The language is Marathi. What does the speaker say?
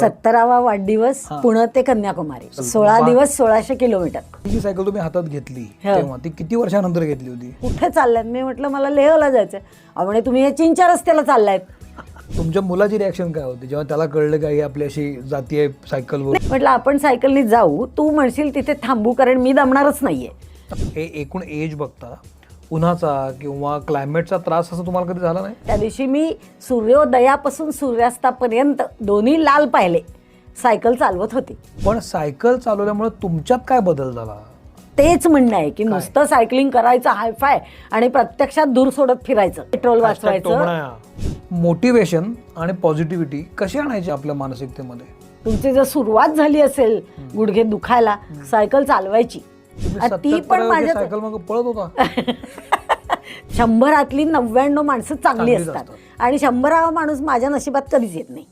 17वा वाढदिवस पुणे ते कन्याकुमारी 16 दिवस 1600 किलोमीटर. ही सायकल तुम्ही हातात घेतली तेव्हा ती किती वर्षानंतर घेतली होती? कुठे चाललात? मी म्हटलं मला लेहला जायचं. म्हणे तुम्ही हे चीनच्या रस्त्याला चाललायत. तुमच्या मुलाची रिॲक्शन काय होती जेव्हा त्याला कळलं का ही आपली अशी जातीय सायकलवर? म्हटलं आपण सायकलनी जाऊ, तू म्हणशील तिथे थांबू, कारण मी दमणारच नाहीये. हे एकूण एज बघता उन्हाचा किंवा क्लायमेटचा त्रास असं तुम्हाला कधी झाला नाही? त्या दिवशी मी सूर्योदयापासून सूर्यास्तापर्यंत दोन्ही लाल पाहिले सायकल चालवत होती. पण सायकल चालवल्यामुळे तुमच्यात काय बदल झाला? तेच म्हणणं आहे की नुसतं सायकलिंग करायचं हायफाय आणि प्रत्यक्षात दूर सोडत फिरायचं, पेट्रोल वाचवायचं. मोटिवेशन आणि पॉझिटिव्हिटी कशी आणायची आपल्या मानसिकतेमध्ये? तुमची जर सुरुवात झाली असेल गुडघे दुखायला, सायकल चालवायची. ती पण माझ्या सायकल मग पळत होता. 100 99 माणसं चांगली असतात आणि 100वा माणूस माझ्या नशिबात कधीच येत नाही.